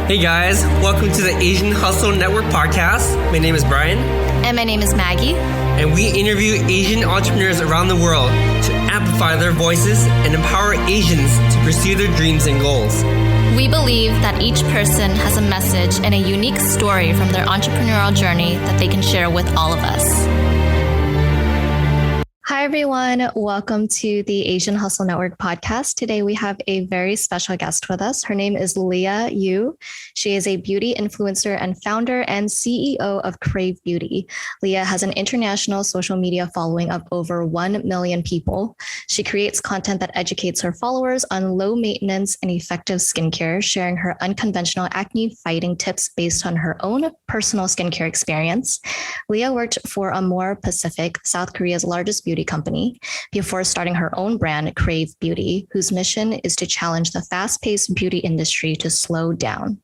Hey guys, welcome to the Asian Hustle Network podcast. My name is Brian. And my name is Maggie. And we interview Asian entrepreneurs around the world to amplify their voices and empower Asians to pursue their dreams and goals. We believe that each person has a message and a unique story from their entrepreneurial journey that they can share with all of us. Hi, everyone. Welcome to the Asian Hustle Network podcast. Today, we have a very special guest with us. Her name is Liah Yoo. She is a beauty influencer and founder and CEO of Crave Beauty. Liah has an international social media following of over 1 million people. She creates content that educates her followers on low maintenance and effective skincare, sharing her unconventional acne fighting tips based on her own personal skincare experience. Liah worked for Amore Pacific, South Korea's largest beauty company, before starting her own brand, Crave Beauty, whose mission is to challenge the fast-paced beauty industry to slow down.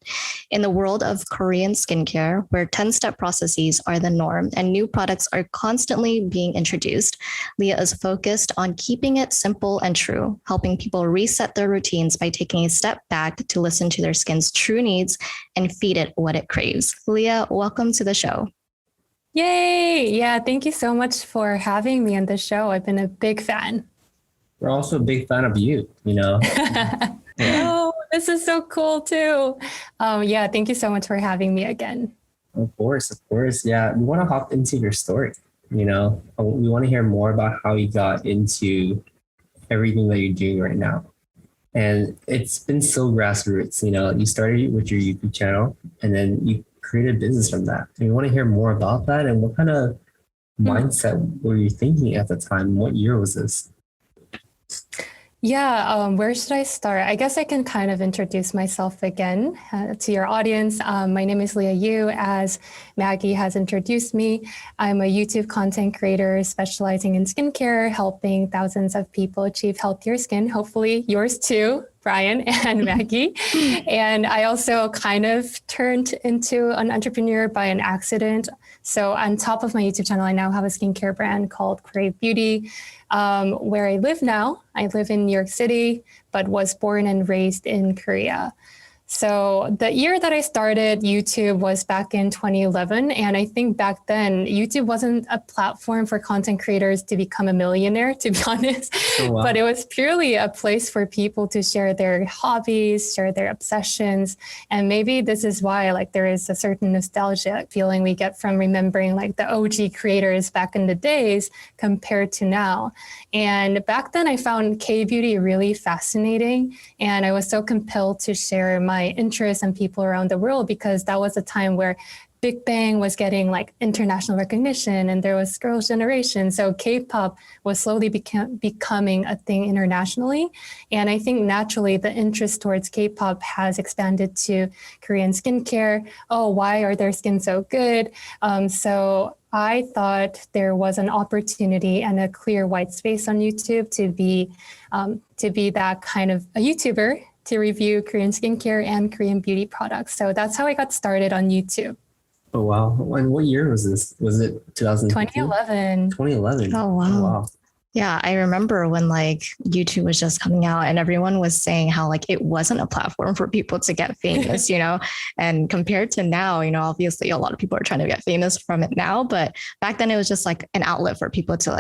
In the world of Korean skincare, where 10-step processes are the norm and new products are constantly being introduced, Liah is focused on keeping it simple and true, helping people reset their routines by taking a step back to listen to their skin's true needs and feed it what it craves. Liah, welcome to the show. Yay! Yeah, thank you so much for having me on the show. I've been a big fan. We're also a big fan of you, Yeah. Oh, this is so cool too. Yeah, thank you so much for having me again. Of course. Yeah, we want to hop into your story. We want to hear more about how you got into everything that you're doing right now. And it's been so grassroots. You started with your YouTube channel and then you created a business from that. And we want to hear more about that and what kind of mindset were you thinking at the time? What year was this? Yeah, where should I start? I guess I can kind of introduce myself again to your audience. My name is Liah Yoo, as Maggie has introduced me. I'm a YouTube content creator specializing in skincare, helping thousands of people achieve healthier skin, hopefully yours too, Brian and Maggie. And I also kind of turned into an entrepreneur by an accident. So on top of my YouTube channel, I now have a skincare brand called Crave Beauty. Where I live now, I live in New York City, but was born and raised in Korea. So the year that I started YouTube was back in 2011. And I think back then, YouTube wasn't a platform for content creators to become a millionaire, to be honest. Oh, wow. But it was purely a place for people to share their hobbies, share their obsessions. And maybe this is why there is a certain nostalgia feeling we get from remembering the OG creators back in the days compared to now. And back then I found K-beauty really fascinating. And I was so compelled to share my interests and people around the world, because that was a time where Big Bang was getting international recognition and there was Girls' Generation. So K-pop was slowly becoming a thing internationally. And I think naturally the interest towards K-pop has expanded to Korean skincare. Oh, why are their skin so good? So I thought there was an opportunity and a clear white space on YouTube to be that kind of a YouTuber to review Korean skincare and Korean beauty products. So that's how I got started on YouTube. Oh, wow. And what year was this? Was it 2011? 2011. Oh, wow. Oh, wow. Yeah, I remember when YouTube was just coming out and everyone was saying how it wasn't a platform for people to get famous, and compared to now, obviously a lot of people are trying to get famous from it now, but back then it was just an outlet for people to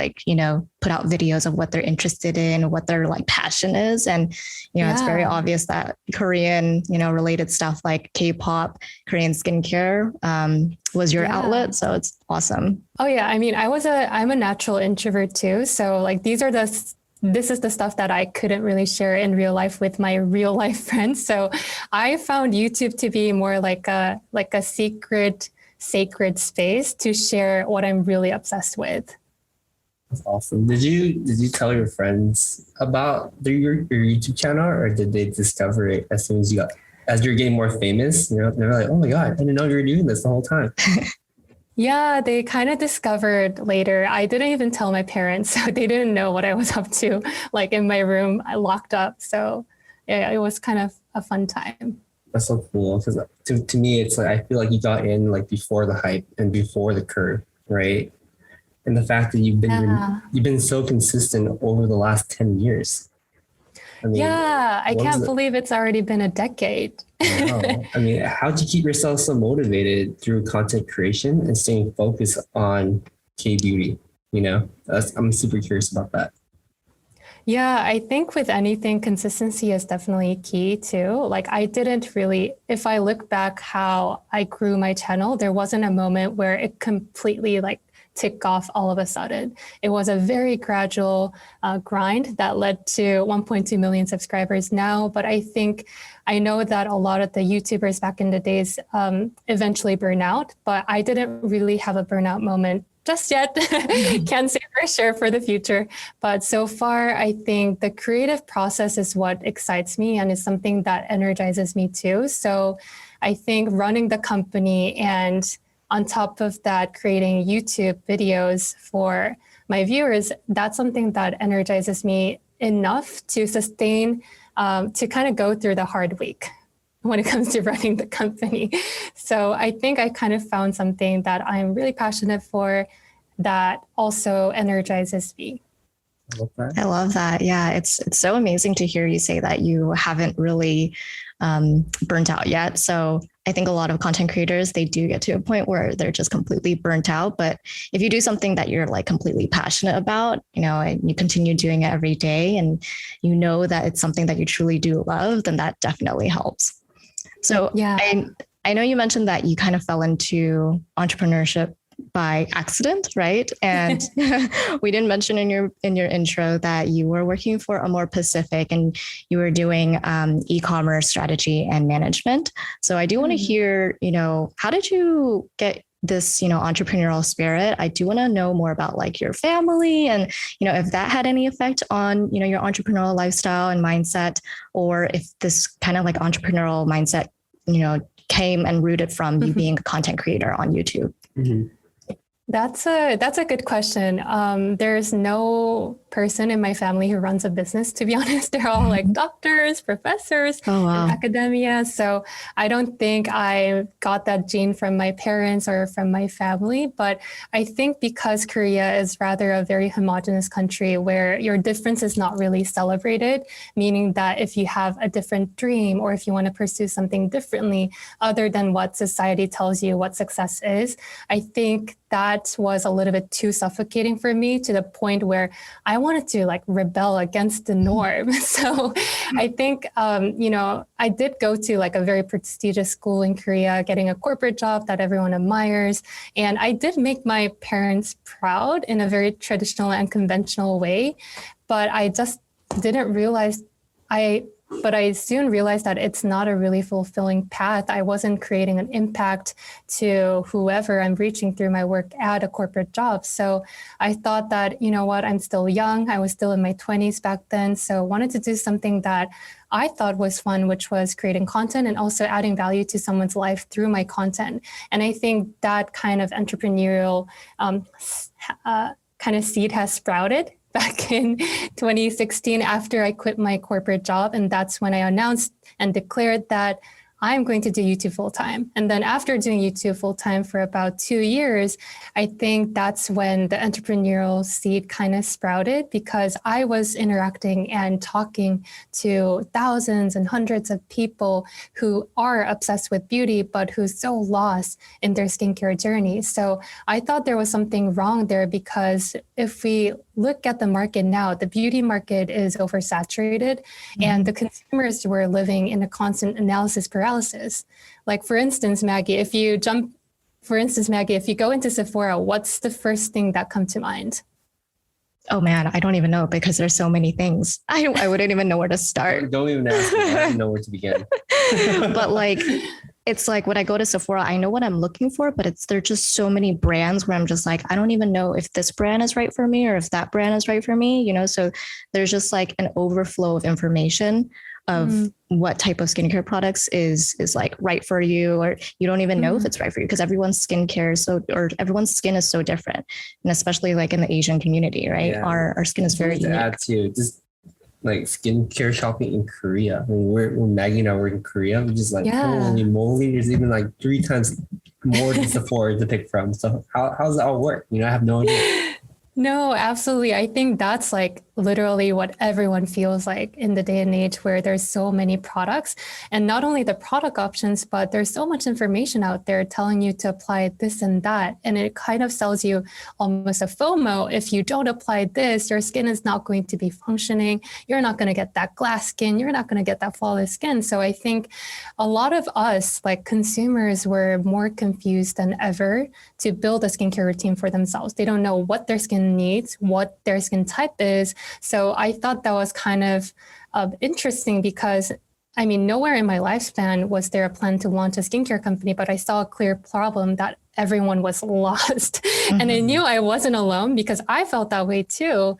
put out videos of what they're interested in, what their passion is. And, It's very obvious that Korean, related stuff like K-pop, Korean skincare, was your outlet. So it's awesome. Oh yeah. I mean, I'm a natural introvert too. So this is the stuff that I couldn't really share in real life with my real life friends. So I found YouTube to be more like a secret, sacred space to share what I'm really obsessed with. That's awesome. Did you tell your friends about your YouTube channel, or did they discover it as soon as you're getting more famous? They're like, oh my God, I didn't know you were doing this the whole time. Yeah, they kind of discovered later. I didn't even tell my parents, so they didn't know what I was up to, in my room, I locked up. So yeah, it was kind of a fun time. That's so cool, because to me, it's I feel like you got in before the hype and before the curve, right? And the fact that you've been so consistent over the last 10 years. I mean, yeah, I what was can't it? believe it's already been a decade. Wow. I mean, how'd you keep yourself so motivated through content creation and staying focused on K beauty? I'm super curious about that. Yeah, I think with anything, consistency is definitely key too. Like I didn't really, if I look back how I grew my channel, there wasn't a moment where it completely like tick off all of a sudden. It was a very gradual grind that led to 1.2 million subscribers now. But I know that a lot of the YouTubers back in the days eventually burn out, but I didn't really have a burnout moment just yet. Can't say for sure for the future. But so far, I think the creative process is what excites me and is something that energizes me too. So I think running the company and on top of that, creating YouTube videos for my viewers, that's something that energizes me enough to sustain, to kind of go through the hard week when it comes to running the company. So I think I kind of found something that I'm really passionate for that also energizes me. I love that. Yeah, it's so amazing to hear you say that you haven't really burnt out yet. So I think a lot of content creators, they do get to a point where they're just completely burnt out. But if you do something that you're like completely passionate about, and you continue doing it every day and you know that it's something that you truly do love, then that definitely helps. So Yeah. I know you mentioned that you kind of fell into entrepreneurship by accident, right? And we didn't mention in your intro that you were working for Amore Pacific and you were doing e-commerce strategy and management. So I do want to hear, how did you get this, entrepreneurial spirit? I do want to know more about like your family and, if that had any effect on, your entrepreneurial lifestyle and mindset, or if this kind of like entrepreneurial mindset, came and rooted from you being a content creator on YouTube. Mm-hmm. That's a good question. There's no person in my family who runs a business, to be honest. They're all like doctors, professors in academia. So I don't think I got that gene from my parents or from my family. But I think because Korea is rather a very homogenous country where your difference is not really celebrated, meaning that if you have a different dream or if you want to pursue something differently other than what society tells you what success is, I think that was a little bit too suffocating for me to the point where I wanted to like rebel against the norm. So I think, I did go to like a very prestigious school in Korea, getting a corporate job that everyone admires. And I did make my parents proud in a very traditional and conventional way, but I just didn't realize but I soon realized that it's not a really fulfilling path. I wasn't creating an impact to whoever I'm reaching through my work at a corporate job. So I thought that, I'm still young. I was still in my 20s back then. So wanted to do something that I thought was fun, which was creating content and also adding value to someone's life through my content. And I think that kind of entrepreneurial kind of seed has sprouted back in 2016 after I quit my corporate job. And that's when I announced and declared that I'm going to do YouTube full time. And then after doing YouTube full time for about 2 years, I think that's when the entrepreneurial seed kind of sprouted because I was interacting and talking to thousands and hundreds of people who are obsessed with beauty, but who's so lost in their skincare journey. So I thought there was something wrong there because if we look at the market now, the beauty market is oversaturated and the consumers were living in a constant analysis paralysis. Like for instance, Maggie, if you go into Sephora, what's the first thing that comes to mind? Oh man, I don't even know because there's so many things. I wouldn't even know where to start. Don't even ask me. I don't know where to begin. But like, it's like when I go to Sephora, I know what I'm looking for, but there're just so many brands where I'm just like, I don't even know if this brand is right for me or if that brand is right for me, So there's just like an overflow of information of what type of skincare products is like right for you, or you don't even know if it's right for you because everyone's skincare everyone's skin is so different, and especially like in the Asian community, right? Yeah. Our skin is very unique. To add to just like skincare shopping in Korea. When Maggie and I were in Korea, we're just like, holy moly, there's even like 3 times more than Sephora to pick from. So how does that all work? I have no idea. No, absolutely. I think that's like literally what everyone feels like in the day and age where there's so many products, and not only the product options, but there's so much information out there telling you to apply this and that. And it kind of sells you almost a FOMO. If you don't apply this, your skin is not going to be functioning. You're not going to get that glass skin. You're not going to get that flawless skin. So I think a lot of us, like consumers, were more confused than ever to build a skincare routine for themselves. They don't know what their skin needs, what their skin type is. So I thought that was kind of interesting because, I mean, nowhere in my lifespan was there a plan to launch a skincare company, but I saw a clear problem that everyone was lost. Mm-hmm. And I knew I wasn't alone because I felt that way too.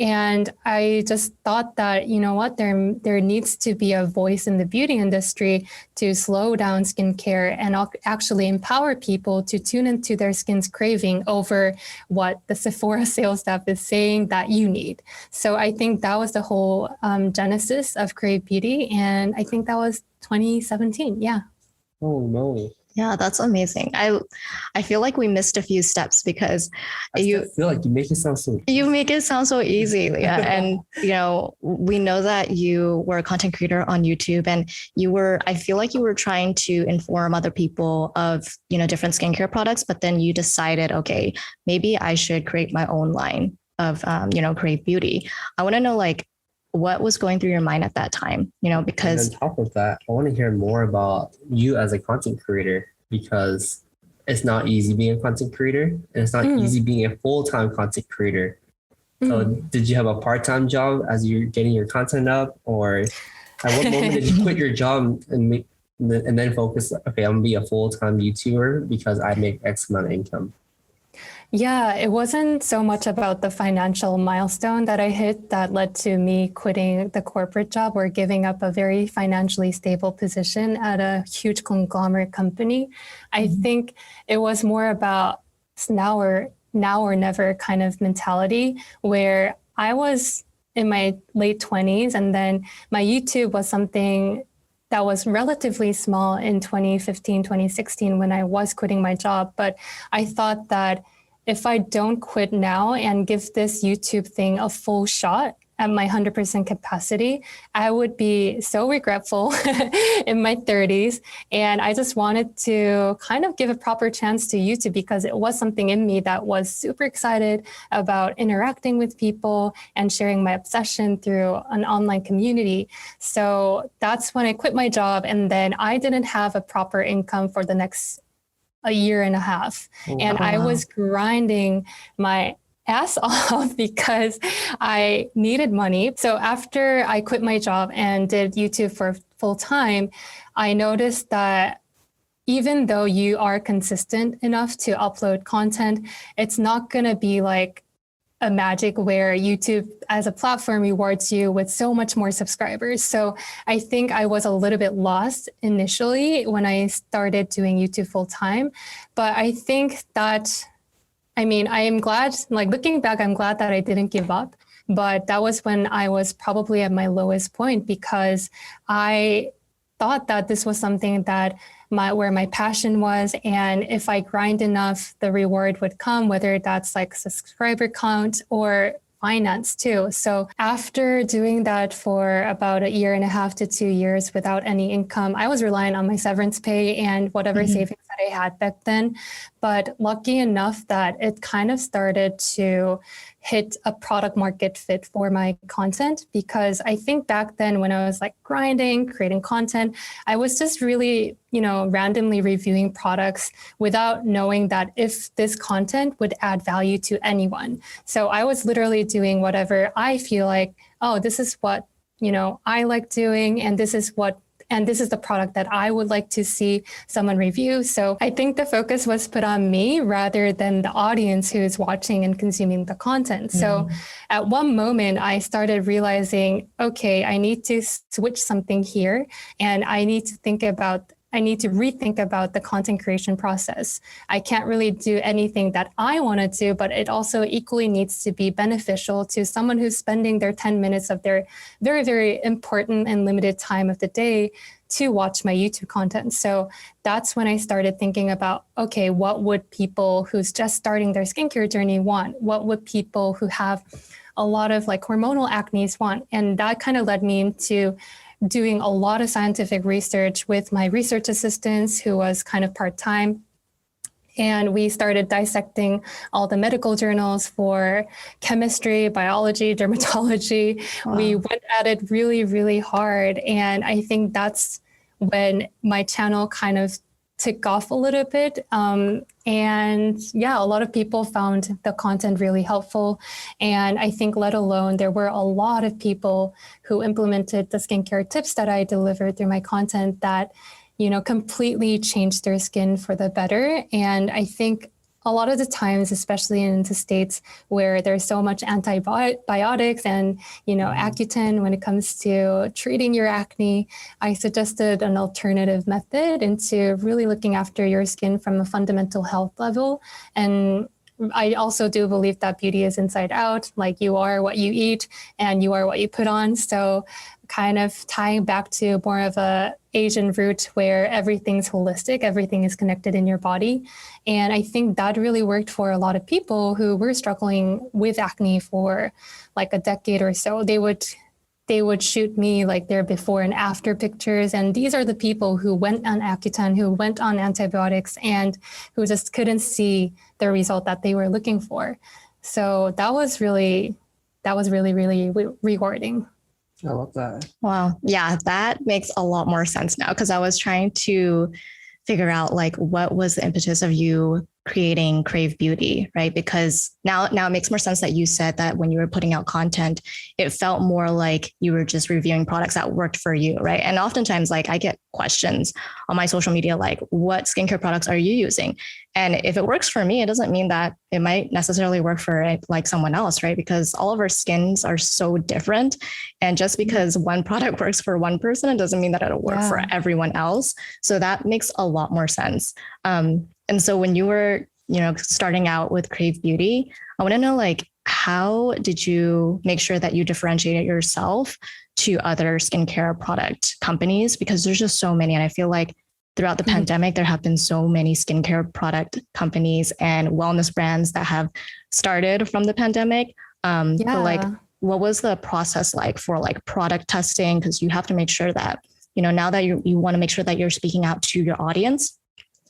And I just thought that, you know what, there needs to be a voice in the beauty industry to slow down skincare and actually empower people to tune into their skin's craving over what the Sephora sales staff is saying that you need. So I think that was the whole genesis of Crave Beauty. And I think that was 2017. Yeah. Oh, no. Yeah, that's amazing. I feel like we missed a few steps because I feel like you make it sound so easy. You make it sound so easy, Liah. And we know that you were a content creator on YouTube, and I feel like you were trying to inform other people of different skincare products, but then you decided, okay, maybe I should create my own line of Crave Beauty. I want to know what was going through your mind at that time, because and on top of that, I want to hear more about you as a content creator, because it's not easy being a content creator, and it's not easy being a full-time content creator. So did you have a part-time job as you're getting your content up, or at what moment did you quit your job and then focus, okay, I'm gonna be a full-time YouTuber because I make X amount of income? Yeah, it wasn't so much about the financial milestone that I hit that led to me quitting the corporate job or giving up a very financially stable position at a huge conglomerate company. I think it was more about now or never kind of mentality, where I was in my late 20s, and then my YouTube was something that was relatively small in 2015, 2016 when I was quitting my job. But I thought that if I don't quit now and give this YouTube thing a full shot at my 100% capacity, I would be so regretful in my 30s. And I just wanted to kind of give a proper chance to YouTube because it was something in me that was super excited about interacting with people and sharing my obsession through an online community. So that's when I quit my job. And then I didn't have a proper income for the next a year and a half. And I was grinding my ass off because I needed money. So after I quit my job and did YouTube for full time, I noticed that even though you are consistent enough to upload content, it's not going to be like a magic where YouTube as a platform rewards you with so much more subscribers. So I think I was a little bit lost initially when I started doing YouTube full time. But I think that, I am glad, looking back, I'm glad that I didn't give up. But that was when I was probably at my lowest point, because I thought that this was something that where my passion was. And if I grind enough, the reward would come, whether that's like subscriber count or finance too. So after doing that for about a year and a half to 2 years without any income, I was relying on my severance pay and whatever savings that I had back then. But lucky enough that it kind of started to hit a product market fit for my content, because I think back then when I was grinding, creating content, I was just really, randomly reviewing products without knowing that if this content would add value to anyone. So I was literally doing whatever I feel like, oh, this is what, I like doing, and this is the product that I would like to see someone review. So I think the focus was put on me rather than the audience who is watching and consuming the content. So at one moment, I started realizing, okay, I need to switch something here, and I need to rethink about the content creation process. I can't really do anything that I want to do, but it also equally needs to be beneficial to someone who's spending their 10 minutes of their very, very important and limited time of the day to watch my YouTube content. So that's when I started thinking about, okay, what would people who's just starting their skincare journey want? What would people who have a lot of like hormonal acnes want. And that kind of led me into doing a lot of scientific research with my research assistants, who was kind of part-time. And we started dissecting all the medical journals for chemistry, biology, dermatology. Wow. We went at it really, really hard. And I think that's when my channel kind of took off a little bit. And yeah, a lot of people found the content really helpful. And I think let alone there were a lot of people who implemented the skincare tips that I delivered through my content that, you know, completely changed their skin for the better. And I think a lot of the times, especially in the States where there's so much antibiotics and, you know, Accutane when it comes to treating your acne, I suggested an alternative method into really looking after your skin from a fundamental health level. And I also do believe that beauty is inside out, like you are what you eat and you are what you put on. So kind of tying back to more of a Asian root where everything's holistic, everything is connected in your body. And I think that really worked for a lot of people who were struggling with acne for like a decade or so. They would shoot me like their before and after pictures. And these are the people who went on Accutane, who went on antibiotics, and who just couldn't see the result that they were looking for. So that was really, really rewarding. I love that. Wow. Yeah, that makes a lot more sense now, because I was trying to figure out like what was the impetus of you creating Crave Beauty, right? Because now it makes more sense that you said that when you were putting out content, it felt more like you were just reviewing products that worked for you, right? And oftentimes, like I get questions on my social media, like, what skincare products are you using? And if it works for me, it doesn't mean that it might necessarily work for like someone else, right? Because all of our skins are so different. And just because one product works for one person, it doesn't mean that it'll work for everyone else. So that makes a lot more sense. And so when you were, you know, starting out with Crave Beauty, I want to know, like, how did you make sure that you differentiated yourself to other skincare product companies? Because there's just so many. And I feel like throughout the pandemic, there have been so many skincare product companies and wellness brands that have started from the pandemic. But like, what was the process like for like product testing? Because you have to make sure that, you know, now that you want to make sure that you're speaking out to your audience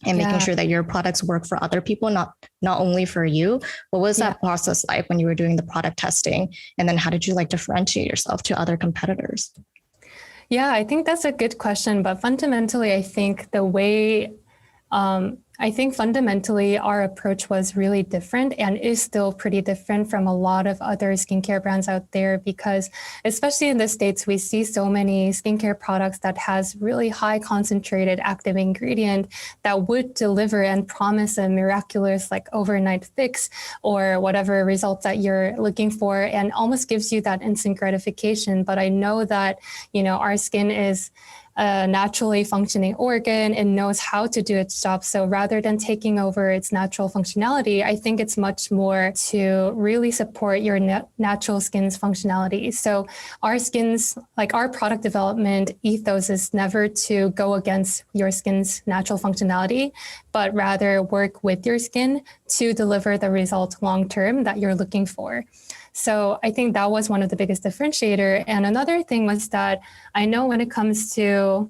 and making sure that your products work for other people, not only for you. What was that process like when you were doing the product testing? And then how did you like differentiate yourself to other competitors? Yeah, I think that's a good question. But fundamentally, I think fundamentally our approach was really different and is still pretty different from a lot of other skincare brands out there, because especially in the States, we see so many skincare products that has really high concentrated active ingredient that would deliver and promise a miraculous like overnight fix or whatever results that you're looking for, and almost gives you that instant gratification. But I know that, you know, our skin is a naturally functioning organ and knows how to do its job. So rather than taking over its natural functionality, I think it's much more to really support your natural skin's functionality. So our skin's, like our product development ethos is never to go against your skin's natural functionality, but rather work with your skin to deliver the result long-term that you're looking for. So I think that was one of the biggest differentiator. And another thing was that I know when it comes to,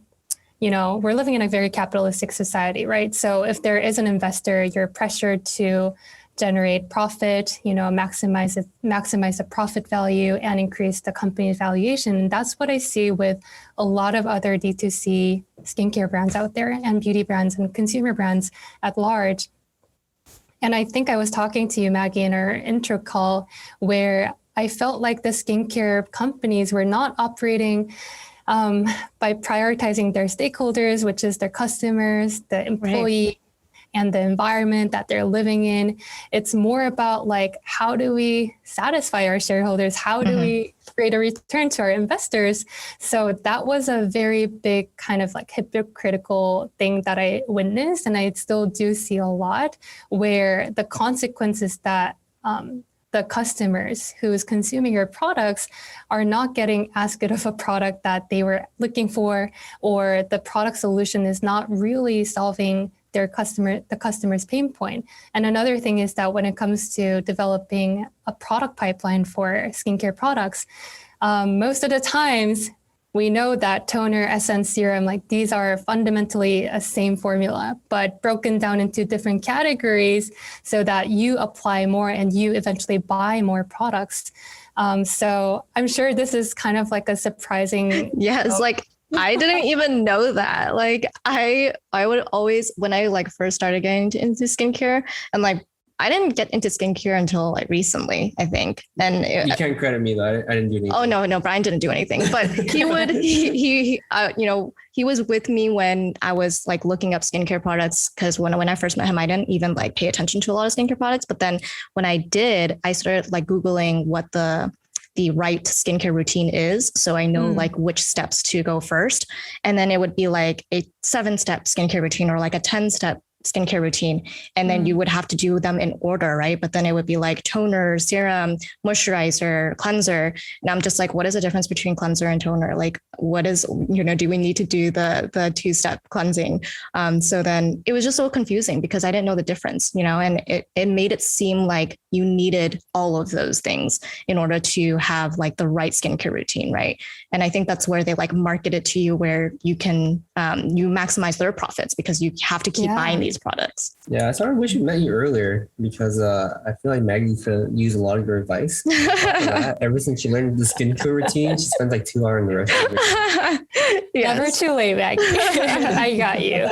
you know, we're living in a very capitalistic society, right? So if there is an investor, you're pressured to generate profit, you know, maximize the profit value and increase the company's valuation. And that's what I see with a lot of other D2C skincare brands out there and beauty brands and consumer brands at large. And I think I was talking to you, Maggie, in our intro call, where I felt like the skincare companies were not operating by prioritizing their stakeholders, which is their customers, the employee, and the environment that they're living in. It's more about like, how do we satisfy our shareholders? How do we create a return to our investors? So that was a very big kind of like hypocritical thing that I witnessed. And I still do see a lot where the consequences that the customers who is consuming your products are not getting as good of a product that they were looking for, or the product solution is not really solving the customer's pain point. And another thing is that when it comes to developing a product pipeline for skincare products, most of the times we know that toner, essence, serum, like these are fundamentally a same formula, but broken down into different categories so that you apply more and you eventually buy more products. So I'm sure this is kind of like a surprising. Yes, like I didn't even know that. Like I would always, when I like first started getting into skincare, and like I didn't get into skincare until like recently, I think. And you can't credit me though. I didn't do anything. Oh no, Brian didn't do anything. But he would, he was with me when I was like looking up skincare products. Because when I first met him, I didn't even like pay attention to a lot of skincare products. But then when I did, I started like Googling what the right skincare routine is. So I know like which steps to go first. And then it would be like a 7-step skincare routine or like a 10-step skincare routine. And then you would have to do them in order, right? But then it would be like toner, serum, moisturizer, cleanser. And I'm just like, what is the difference between cleanser and toner? Like, what is, do we need to do the 2-step cleansing? So then it was just so confusing because I didn't know the difference, and it made it seem like you needed all of those things in order to have like the right skincare routine, right? And I think that's where they like market it to you, where you can, you maximize their profits because you have to keep buying these products. Yeah, I sort of wish we met you earlier because I feel like Maggie could use a lot of your advice. Ever since she learned the skincare routine, she spends like 2 hours in the rest of it. Never too late, Maggie. I got you.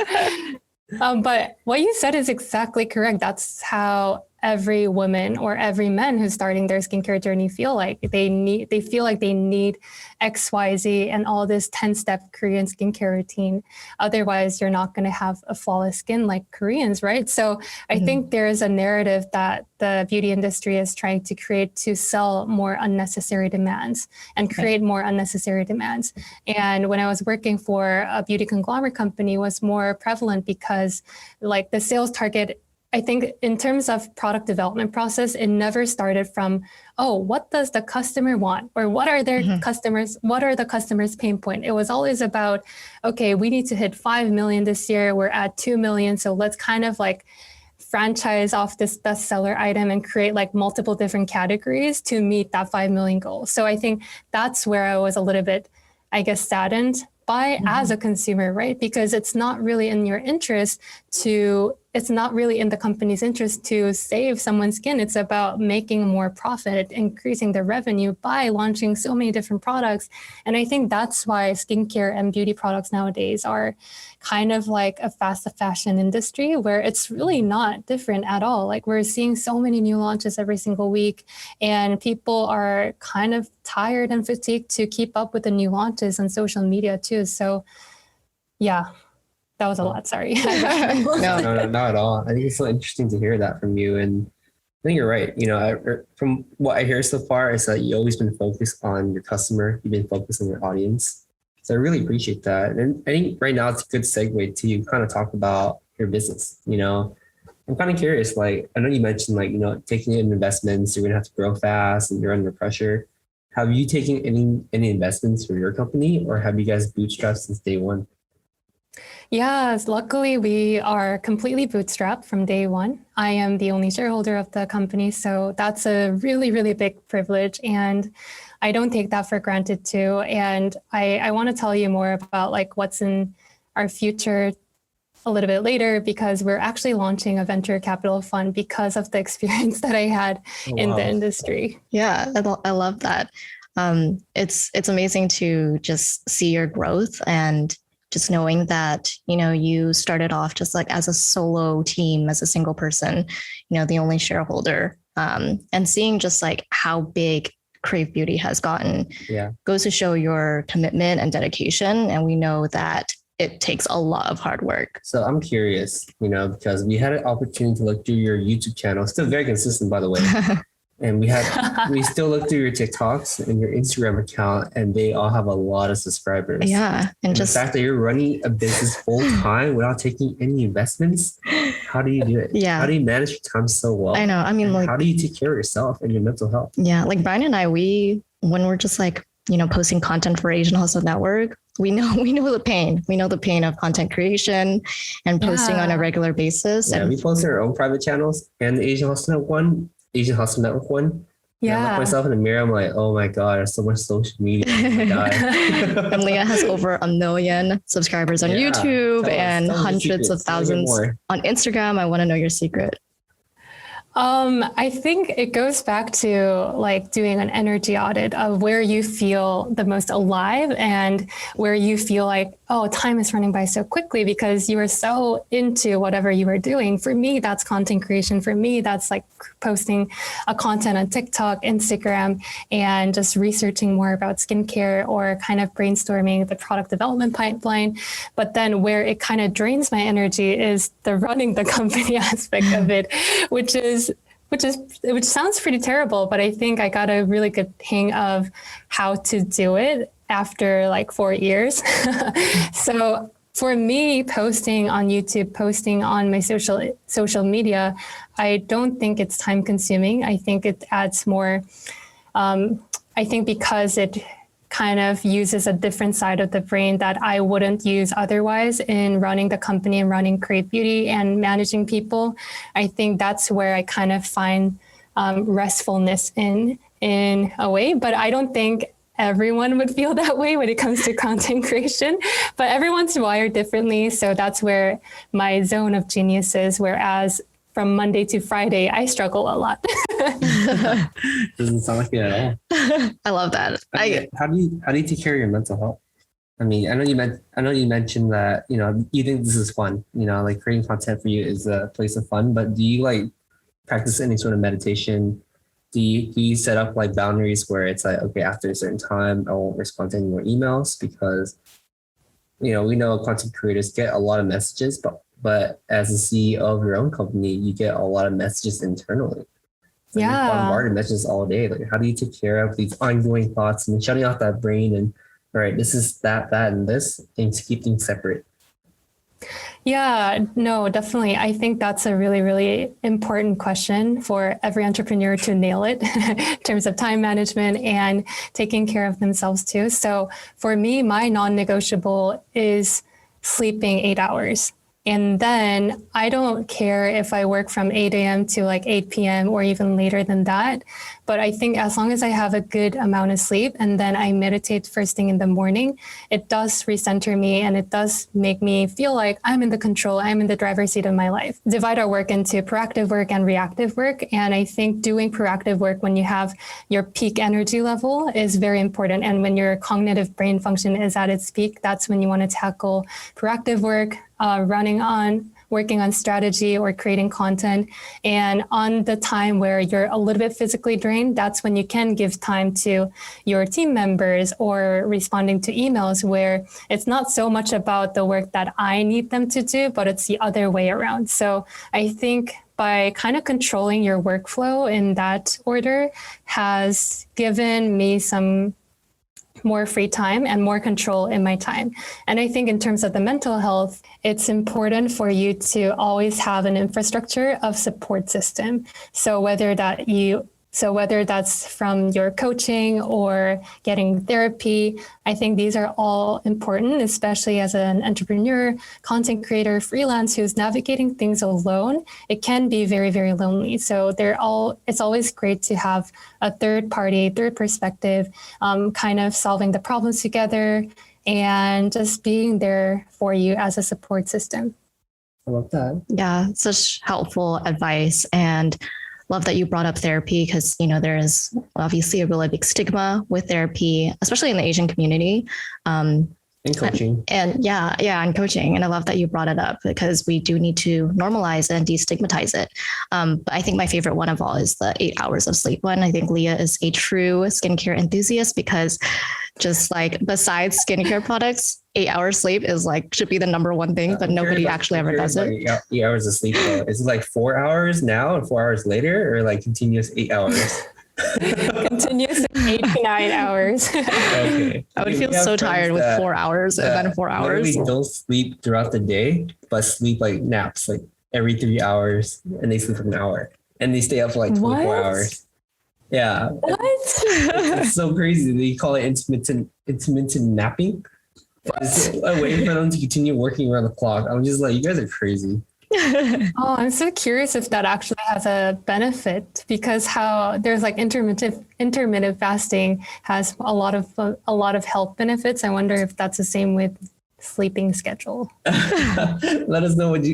But what you said is exactly correct. That's how every woman or every man who's starting their skincare journey feel like they feel like they need XYZ and all this 10-step Korean skincare routine. Otherwise, you're not going to have a flawless skin like Koreans, right? So I think there is a narrative that the beauty industry is trying to create to sell more unnecessary demands and create more unnecessary demands. And when I was working for a beauty conglomerate company, it was more prevalent because like the sales target, I think in terms of product development process, it never started from, what does the customer want? Or what are their customers? What are the customers' pain point? It was always about, okay, we need to hit 5 million this year. We're at 2 million. So let's kind of like franchise off this bestseller item and create like multiple different categories to meet that 5 million goal. So I think that's where I was a little bit, I guess, saddened by as a consumer, right? Because it's not really in your interest it's not really in the company's interest to save someone's skin. It's about making more profit, increasing their revenue by launching so many different products. And I think that's why skincare and beauty products nowadays are kind of like a fast fashion industry where it's really not different at all. Like we're seeing so many new launches every single week and people are kind of tired and fatigued to keep up with the new launches on social media too. So yeah. That was a lot. Sorry. No, not at all. I think it's so interesting to hear that from you. And I think you're right. From what I hear so far is that you've always been focused on your customer. You've been focused on your audience. So I really appreciate that. And I think right now it's a good segue to kind of talk about your business. I'm kind of curious, like, I know you mentioned like, taking in investments, you're going to have to grow fast and you're under pressure. Have you taken any investments for your company or have you guys bootstrapped since day one? Yes, luckily we are completely bootstrapped from day one. I am the only shareholder of the company, so that's a really, really big privilege. And I don't take that for granted too. And I want to tell you more about like what's in our future a little bit later, because we're actually launching a venture capital fund because of the experience that I had in the industry. Yeah, I love that. It's amazing to just see your growth and just knowing that, you started off just like as a solo team, as a single person, the only shareholder, and seeing just like how big Crave Beauty has gotten goes to show your commitment and dedication. And we know that it takes a lot of hard work. So I'm curious, because we had an opportunity to look through your YouTube channel, still very consistent, by the way. And we still look through your TikToks and your Instagram account, and they all have a lot of subscribers. Yeah. And just the fact that you're running a business full time without taking any investments, how do you do it? Yeah. How do you manage your time so well? I know. I mean, like, how do you take care of yourself and your mental health? Yeah. Like Brian and I, when we're just like, posting content for Asian Hustle Network, we know the pain. We know the pain of content creation and posting on a regular basis. Yeah, And we post our own private channels and the Asian Hustle Network one. Yeah. I look myself in the mirror, I'm like, oh my God, there's so much social media. and Liah has over 1 million subscribers on YouTube and hundreds of thousands on Instagram. I want to know your secret. I think it goes back to like doing an energy audit of where you feel the most alive and where you feel like, oh, time is running by so quickly because you were so into whatever you were doing. For me, that's content creation. For me, that's like posting a content on TikTok, Instagram, and just researching more about skincare or kind of brainstorming the product development pipeline. But then where it kind of drains my energy is the running the company aspect of it, which sounds pretty terrible, but I think I got a really good hang of how to do it after like 4 years. So for me, posting on YouTube, posting on my social media, I don't think it's time consuming. I think it adds more. I think because it kind of uses a different side of the brain that I wouldn't use otherwise in running the company and running Crave Beauty and managing people. I think that's where I kind of find restfulness in a way, but I don't think everyone would feel that way when it comes to content creation, but everyone's wired differently. So that's where my zone of genius is. Whereas from Monday to Friday, I struggle a lot. Doesn't sound like it at all. I love that. How do you take care of your mental health? I mean, I know you mentioned that, you think this is fun, like creating content for you is a place of fun, but do you like practice any sort of meditation? Do you set up like boundaries where it's like, okay, after a certain time, I won't respond to any more emails because, we know content creators get a lot of messages, but as a CEO of your own company, you get a lot of messages internally. So you're bombarded messages all day. Like, how do you take care of these ongoing thoughts and shutting off that brain and, all right, this is that, and this, and to keep things separate? Yeah, no, definitely. I think that's a really, really important question for every entrepreneur to nail it in terms of time management and taking care of themselves too. So for me, my non-negotiable is sleeping 8 hours. And then I don't care if I work from 8 a.m. to like 8 p.m. or even later than that. But I think as long as I have a good amount of sleep and then I meditate first thing in the morning, it does recenter me and it does make me feel like I'm in the control, I'm in the driver's seat of my life. Divide our work into proactive work and reactive work. And I think doing proactive work when you have your peak energy level is very important. And when your cognitive brain function is at its peak, that's when you want to tackle proactive work, working on strategy or creating content. And on the time where you're a little bit physically drained, that's when you can give time to your team members or responding to emails where it's not so much about the work that I need them to do, but it's the other way around. So I think by kind of controlling your workflow in that order has given me some more free time and more control in my time. And I think in terms of the mental health, it's important for you to always have an infrastructure of support system. So whether that's from your coaching or getting therapy, I think these are all important, especially as an entrepreneur, content creator, freelance who's navigating things alone. It can be very, very lonely. So it's always great to have a third perspective, kind of solving the problems together and just being there for you as a support system. I love that. Yeah, such helpful advice. And love that you brought up therapy because, there is obviously a really big stigma with therapy, especially in the Asian community. And coaching. And coaching. And I love that you brought it up because we do need to normalize and destigmatize it. But I think my favorite one of all is the 8 hours of sleep one. I think Liah is a true skincare enthusiast because just like besides skincare products, 8 hours sleep should be the number one thing, but nobody actually ever does it. 8 hours of sleep though. Is it like 4 hours now and 4 hours later or like continuous 8 hours? Continuous 8 to 9 hours. Okay. I would feel so tired with 4 hours and then 4 hours. Literally don't sleep throughout the day, but sleep like naps like every 3 hours and they sleep for an hour and they stay up for like 24 hours. Yeah. What? It's so crazy. They call it intermittent napping. It's a way for them to continue working around the clock. I'm just like, you guys are crazy. Oh, I'm so curious if that actually has a benefit, because how there's like intermittent fasting has a lot of health benefits. I wonder if that's the same with sleeping schedule. Let us know what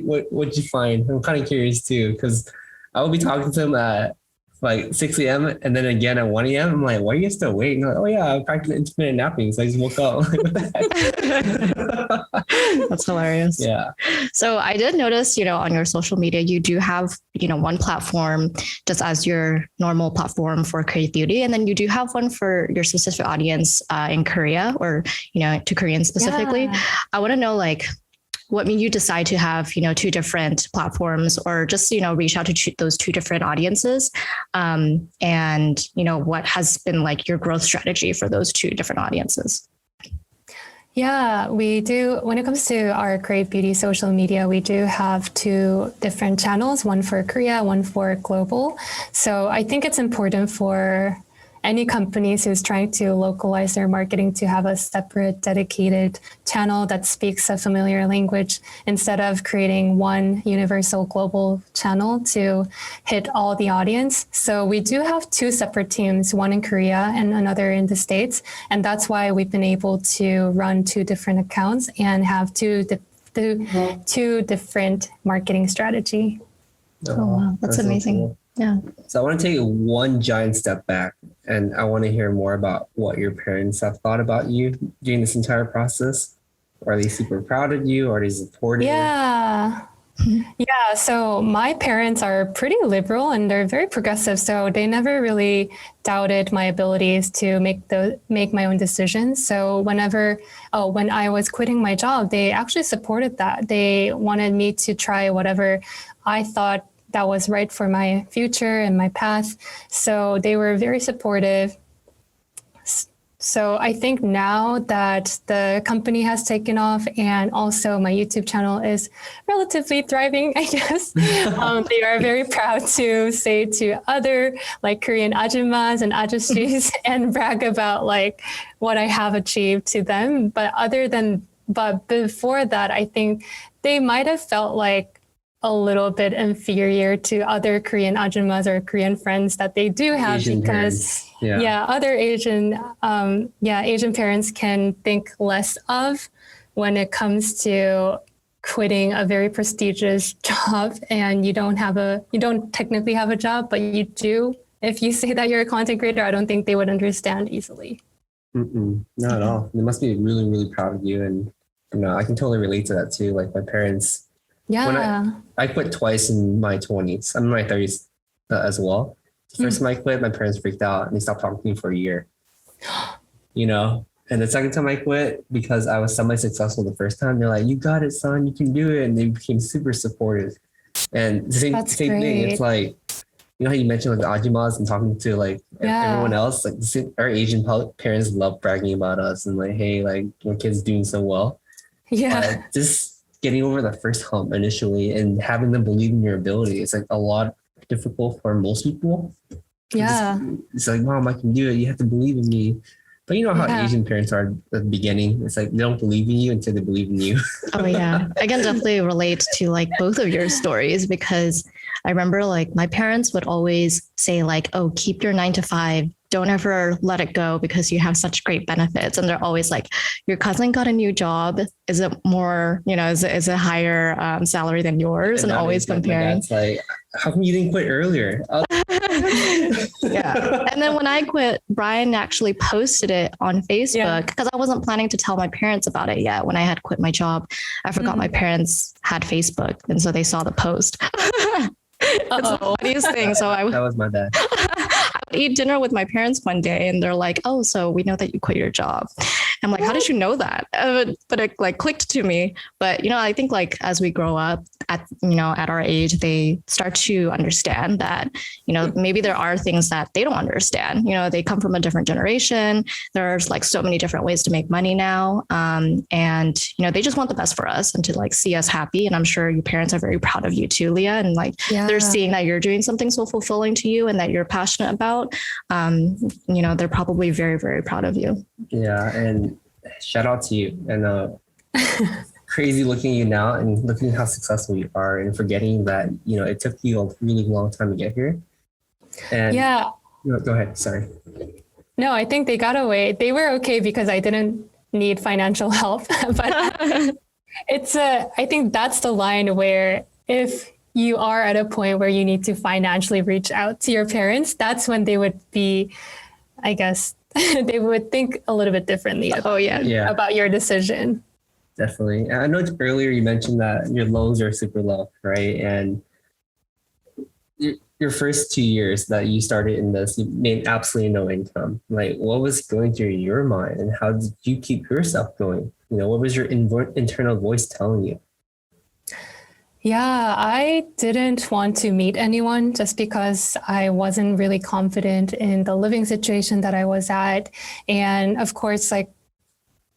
you find. I'm kind of curious too, because I will be talking to them at like 6 a.m. and then again at 1 a.m. I'm like, why are you still waiting? Like, oh yeah, I'm practicing intermittent napping, so I just woke up. Like, what the heck? That's hilarious. Yeah. So I did notice, on your social media, you do have, one platform just as your normal platform for Create Beauty. And then you do have one for your specific audience in Korea, or, to Koreans specifically. Yeah. I want to know, like, what made you decide to have, two different platforms, or just, reach out to those two different audiences? And, what has been like your growth strategy for those two different audiences? Yeah, we do. When it comes to our Crave Beauty social media, we do have two different channels, one for Korea, one for global. So I think it's important for any companies who's trying to localize their marketing to have a separate dedicated channel that speaks a familiar language, instead of creating one universal global channel to hit all the audience. So we do have two separate teams, one in Korea and another in the States. And that's why we've been able to run two different accounts and have two different marketing strategy. Oh, wow. That's amazing. So cool. Yeah. So I want to take one giant step back, and I want to hear more about what your parents have thought about you during this entire process. Are they super proud of you? Are they supportive? Yeah. Yeah. So my parents are pretty liberal and they're very progressive. So they never really doubted my abilities to make my own decisions. So when I was quitting my job, they actually supported that. They wanted me to try whatever I thought that was right for my future and my path. So they were very supportive. So I think now that the company has taken off and also my YouTube channel is relatively thriving, I guess, they are very proud to say to other like Korean ajumas and ajushis and brag about like what I have achieved to them. But before that, I think they might have felt like a little bit inferior to other Korean ajumas or Korean friends that they do have, Asian because parents. other Asian parents can think less of when it comes to quitting a very prestigious job and you don't technically have a job, but you do. If you say that you're a content creator, I don't think they would understand easily. Not at all. They must be really, really proud of you. And I can totally relate to that too. Like my parents, when I quit twice in my 20s. I'm in my 30s as well. The first time I quit, my parents freaked out and they stopped talking to me for a year. And the second time I quit, because I was semi-successful the first time, they're like, "You got it, son. You can do it." And they became super supportive. And the same thing. It's like, how you mentioned like the ajumas and talking to like everyone else. Like our Asian parents love bragging about us and like, "Hey, like my kid's doing so well." Yeah. Just getting over the first hump initially and having them believe in your ability. It's like a lot difficult for most people. Yeah. It's like, "Mom, I can do it. You have to believe in me." But you know how Asian parents are at the beginning. It's like they don't believe in you until they believe in you. Oh yeah. I can definitely relate to like both of your stories, because I remember like my parents would always say like, "Oh, keep your 9 to 5. Don't ever let it go because you have such great benefits." And they're always like, "Your cousin got a new job. Is it more, is it higher salary than yours?" And always comparing. It's like, "How come you didn't quit earlier?" Yeah. And then when I quit, Brian actually posted it on Facebook, because I wasn't planning to tell my parents about it yet. When I had quit my job, I forgot my parents had Facebook. And so they saw the post. That's the funniest thing. So that was my bad. I would eat dinner with my parents one day and they're like, "Oh, so we know that you quit your job." I'm like, "How did you know that?" But it like clicked to me. But, I think like as we grow up at our age, they start to understand that, maybe there are things that they don't understand. They come from a different generation. There's like so many different ways to make money now. And, they just want the best for us and to like see us happy. And I'm sure your parents are very proud of you too, Liah. And like, they're seeing that you're doing something so fulfilling to you and that you're passionate about. They're probably very, very proud of you. Yeah. And shout out to you. And crazy looking at you now and looking at how successful you are and forgetting that, it took you a really long time to get here. And yeah. Go ahead. Sorry. No, I think they got away. They were okay because I didn't need financial help. But I think that's the line where if you are at a point where you need to financially reach out to your parents, that's when they would be, I guess, they would think a little bit differently about your decision. Definitely. I know earlier you mentioned that your loans are super low, right? And your first 2 years that you started in this, you made absolutely no income. Like, what was going through your mind, and how did you keep yourself going? What was your internal voice telling you? Yeah, I didn't want to meet anyone just because I wasn't really confident in the living situation that I was at. And of course, like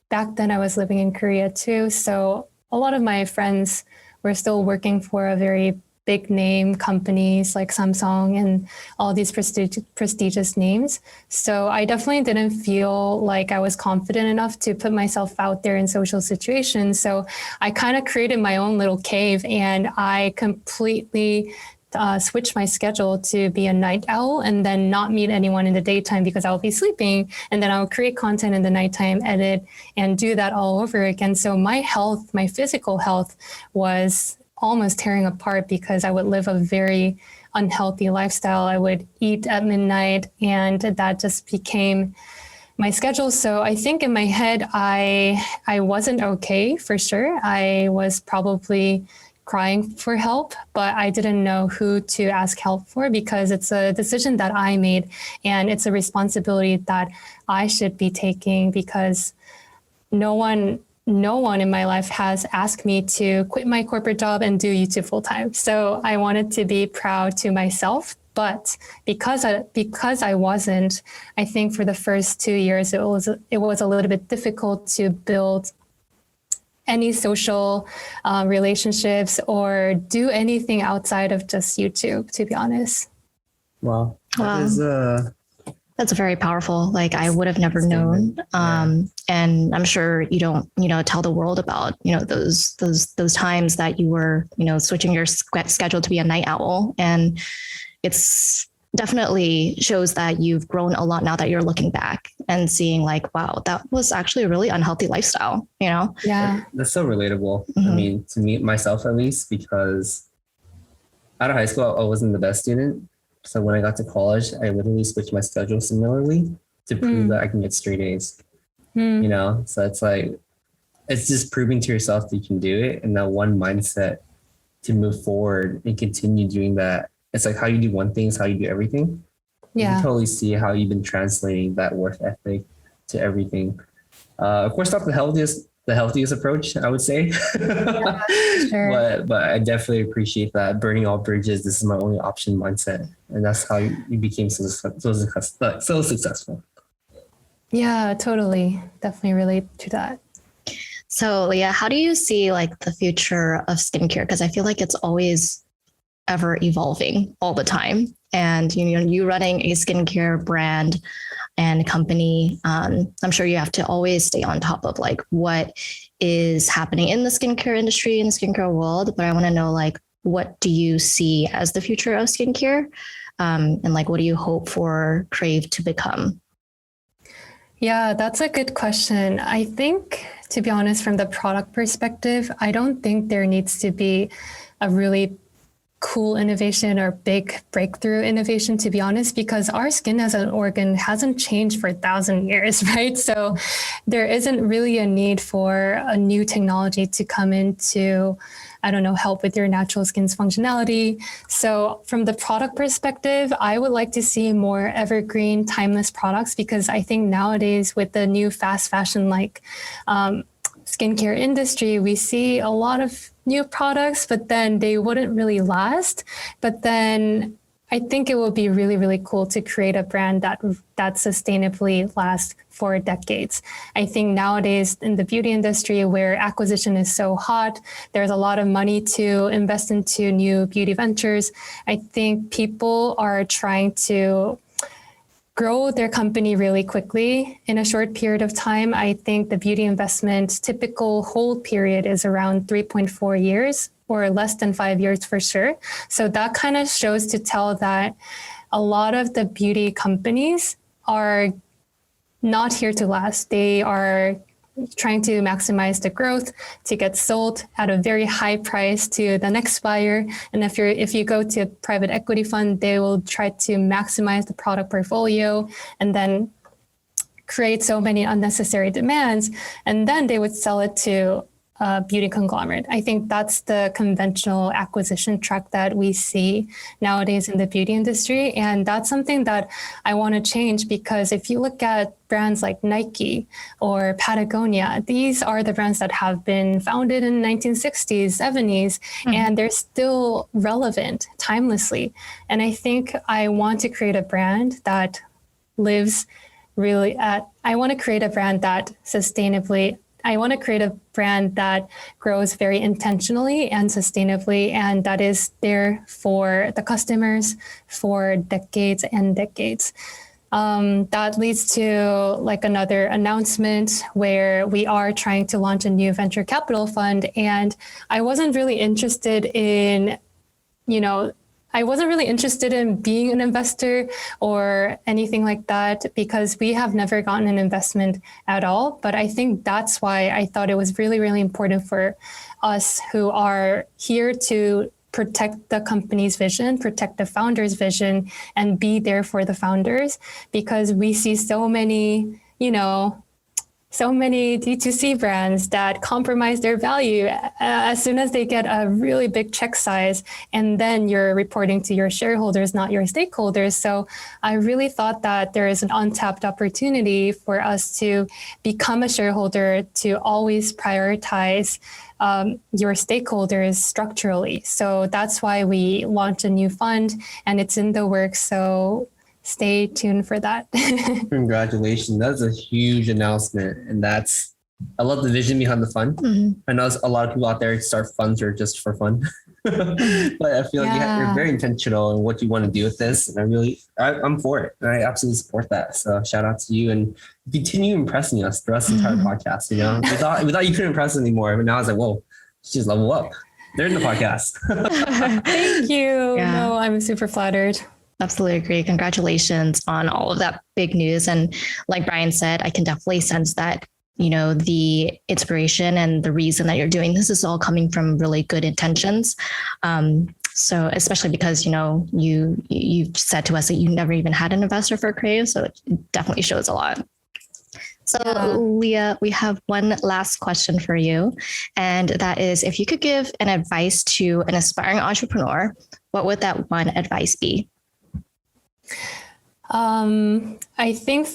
back then I was living in Korea too. So a lot of my friends were still working for a very big name companies like Samsung and all these prestigious names. So I definitely didn't feel like I was confident enough to put myself out there in social situations. So I kind of created my own little cave, and I completely switch my schedule to be a night owl and then not meet anyone in the daytime because I'll be sleeping, and then I'll create content in the nighttime, edit, and do that all over again. So my physical health was almost tearing apart because I would live a very unhealthy lifestyle. I would eat at midnight, and that just became my schedule. So I think in my head, I wasn't okay for sure. I was probably crying for help, but I didn't know who to ask help for because it's a decision that I made, and it's a responsibility that I should be taking because no one in my life has asked me to quit my corporate job and do YouTube full time. So I wanted to be proud to myself, but because I wasn't, I think for the first 2 years, it was a little bit difficult to build any social relationships or do anything outside of just YouTube, to be honest. Wow. That's very powerful. Like I would have never known. And I'm sure you don't, tell the world about, those times that you were, switching your schedule to be a night owl. And it's definitely shows that you've grown a lot now that you're looking back and seeing like, wow, that was actually a really unhealthy lifestyle, Yeah. That's so relatable. Mm-hmm. I mean, to me, myself at least, because out of high school, I wasn't the best student. So when I got to college, I literally switched my schedule similarly to prove that I can get straight A's, So it's like, it's just proving to yourself that you can do it. And that one mindset to move forward and continue doing that. It's like how you do one thing is how you do everything. Yeah. You can totally see how you've been translating that work ethic to everything. Of course, not the healthiest approach, I would say. Yeah, sure. But I definitely appreciate that burning all bridges. This is my only option mindset. And that's how you became so successful. Yeah, totally. Definitely relate to that. So Liah, how do you see like the future of skincare? Because I feel like it's always ever evolving all the time. And, you running a skincare brand and company, I'm sure you have to always stay on top of like what is happening in the skincare industry, in the skincare world. But I want to know, like, what do you see as the future of skincare? And like, what do you hope for Crave to become? Yeah, that's a good question. I think, to be honest, from the product perspective, I don't think there needs to be a really cool innovation or big breakthrough innovation, to be honest, because our skin as an organ hasn't changed for 1,000 years, right? So there isn't really a need for a new technology to come in to, help with your natural skin's functionality. So from the product perspective, I would like to see more evergreen, timeless products, because I think nowadays with the new fast fashion like skincare industry, we see a lot of new products, but then they wouldn't really last. But then I think it would be really, really cool to create a brand that sustainably lasts for decades. I think nowadays in the beauty industry where acquisition is so hot, there's a lot of money to invest into new beauty ventures. I think people are trying to grow their company really quickly in a short period of time. I think the beauty investment typical hold period is around 3.4 years or less than 5 years for sure. So that kind of shows to tell that a lot of the beauty companies are not here to last. They are trying to maximize the growth to get sold at a very high price to the next buyer. And if you go to a private equity fund, they will try to maximize the product portfolio and then create so many unnecessary demands. And then they would sell it to a beauty conglomerate. I think that's the conventional acquisition track that we see nowadays in the beauty industry. And that's something that I want to change, because if you look at brands like Nike or Patagonia, these are the brands that have been founded in 1960s, 70s, and they're still relevant timelessly. And I think I want to create a brand that lives really at, I want to create a brand that sustainably, I want to create a brand that grows very intentionally and sustainably, and that is there for the customers for decades and decades. That leads to like another announcement where we are trying to launch a new venture capital fund. And I wasn't really interested in, I wasn't really interested in being an investor or anything like that, because we have never gotten an investment at all. But I think that's why I thought it was really, really important for us who are here to protect the company's vision, protect the founder's vision, and be there for the founders, because we see so many, so many D2C brands that compromise their value as soon as they get a really big check size, and then you're reporting to your shareholders, not your stakeholders. So I really thought that there is an untapped opportunity for us to become a shareholder, to always prioritize your stakeholders structurally. So that's why we launched a new fund, and it's in the works. So stay tuned for that. Congratulations. That's a huge announcement. And I love the vision behind the fund. I know a lot of people out there start funds are just for fun. But I feel like you're very intentional in what you want to do with this. And I'm for it. And I absolutely support that. So shout out to you, and continue impressing us throughout the entire podcast. We thought you couldn't impress anymore, but now it's like, whoa, just level up. They're in the podcast. Thank you. Yeah. No, I'm super flattered. Absolutely agree. Congratulations on all of that big news. And like Brian said, I can definitely sense that, the inspiration and the reason that you're doing this is all coming from really good intentions. So especially because, you said to us that you never even had an investor for Crave. So it definitely shows a lot. So Liah, we have one last question for you. And that is, if you could give an advice to an aspiring entrepreneur, what would that one advice be? I think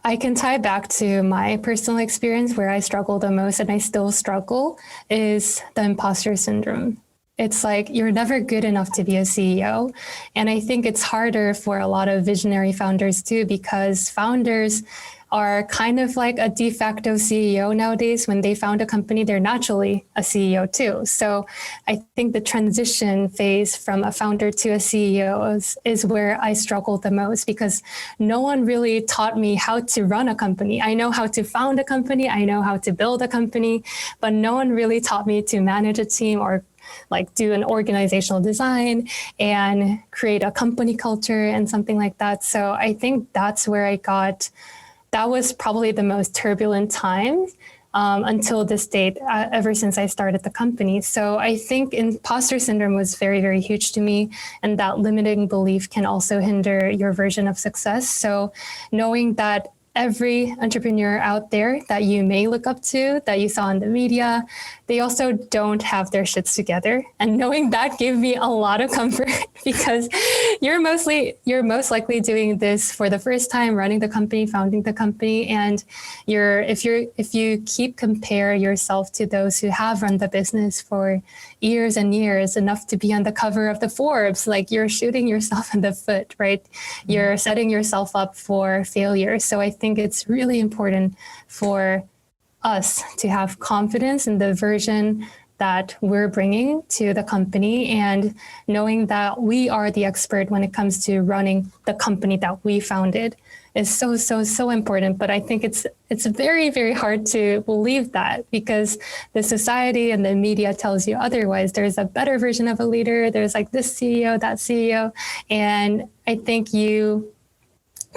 I can tie back to my personal experience where I struggle the most, and I still struggle, is the imposter syndrome. It's like you're never good enough to be a CEO. And I think it's harder for a lot of visionary founders too, because founders are kind of like a de facto CEO nowadays. When they found a company, they're naturally a CEO too. So I think the transition phase from a founder to a CEO is where I struggled the most, because no one really taught me how to run a company. I know how to found a company, I know how to build a company, but no one really taught me to manage a team or like do an organizational design and create a company culture and something like that. So I think that's where that was probably the most turbulent time until this date, ever since I started the company. So I think imposter syndrome was very, very huge to me. And that limiting belief can also hinder your version of success. So knowing that every entrepreneur out there that you may look up to, that you saw in the media, they also don't have their shits together. And knowing that gave me a lot of comfort, because you're most likely doing this for the first time, running the company, founding the company. And if you compare yourself to those who have run the business for years and years, enough to be on the cover of the Forbes, like you're shooting yourself in the foot, right? You're setting yourself up for failure. So I think it's really important for us to have confidence in the version that we're bringing to the company, and knowing that we are the expert when it comes to running the company that we founded is so important. But I think it's very, very hard to believe that, because the society and the media tells you otherwise. There's a better version of a leader. There's like this CEO, that CEO. And I think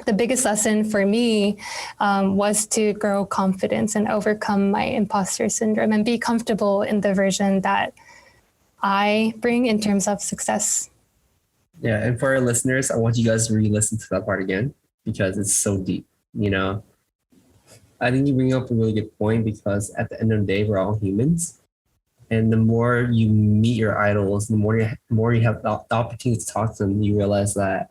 the biggest lesson for me was to grow confidence and overcome my imposter syndrome and be comfortable in the version that I bring in terms of success. Yeah, and for our listeners, I want you guys to re-listen to that part again, because it's so deep, you know. I think you bring up a really good point, because at the end of the day, we're all humans. And the more you meet your idols, the more you have the opportunity to talk to them, you realize that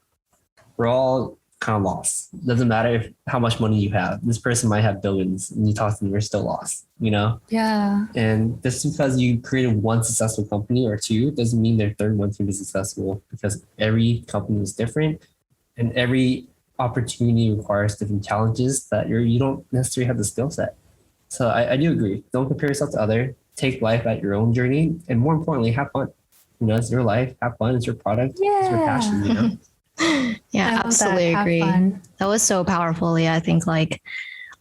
we're all kind of lost. Doesn't matter how much money you have. This person might have billions, and you talk to them, you're still lost, you know? Yeah. And just because you created one successful company or two doesn't mean their third one's going to be successful, because every company is different, and every opportunity requires different challenges that you don't necessarily have the skill set. So I do agree. Don't compare yourself to others. Take life at your own journey, and more importantly, have fun. You know, it's your life. Have fun. It's your product. Yeah. It's your passion. You know. Yeah, absolutely agree. That was so powerful. Yeah, I think like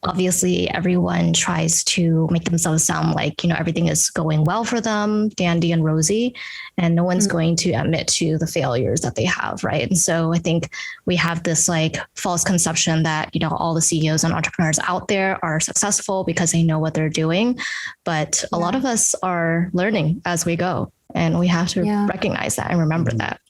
obviously everyone tries to make themselves sound like, you know, everything is going well for them, dandy and rosy, and no one's going to admit to the failures that they have, right? And so I think we have this like false conception that, you know, all the CEOs and entrepreneurs out there are successful because they know what they're doing, but a lot of us are learning as we go, and we have to recognize that and remember that.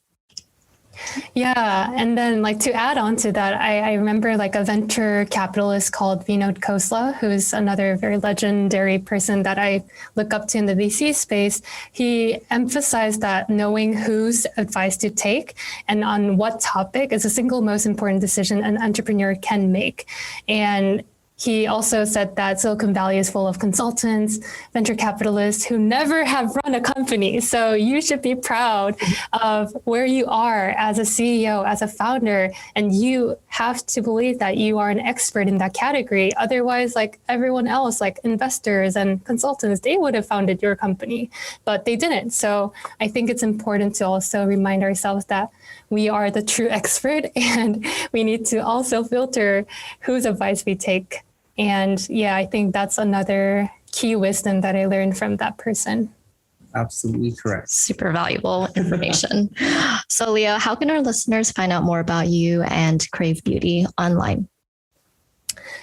Yeah. And then like to add on to that, I remember like a venture capitalist called Vinod Khosla, who's another very legendary person that I look up to in the VC space. He emphasized that knowing whose advice to take and on what topic is the single most important decision an entrepreneur can make. And he also said that Silicon Valley is full of consultants, venture capitalists who never have run a company. So you should be proud of where you are as a CEO, as a founder, and you have to believe that you are an expert in that category. Otherwise, like everyone else, like investors and consultants, they would have founded your company, but they didn't. So I think it's important to also remind ourselves that we are the true expert, and we need to also filter whose advice we take. And yeah, I think that's another key wisdom that I learned from that person. Absolutely correct. Super valuable information. So Liah, how can our listeners find out more about you and Crave Beauty online?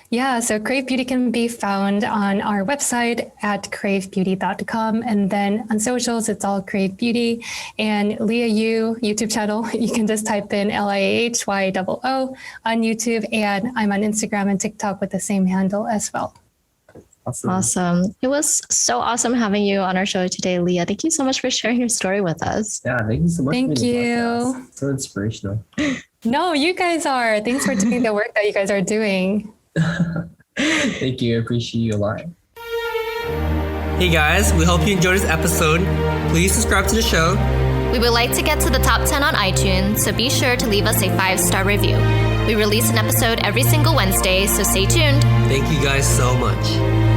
Yeah, so Crave Beauty can be found on our website at cravebeauty.com. And then on socials, it's all Crave Beauty. And Liah Yoo YouTube channel, you can just type in LIAHYOO on YouTube. And I'm on Instagram and TikTok with the same handle as well. Awesome. It was so awesome having you on our show today, Liah. Thank you so much for sharing your story with us. Yeah, thank you so much. Thank you. So inspirational. No, you guys are. Thanks for doing the work that you guys are doing. Thank you. I appreciate you a lot. Hey guys, we hope you enjoyed this episode. Please subscribe to the show. We would like to get to the top 10 on iTunes, so be sure to leave us a 5-star review. We release an episode every single Wednesday, so stay tuned. Thank you guys so much.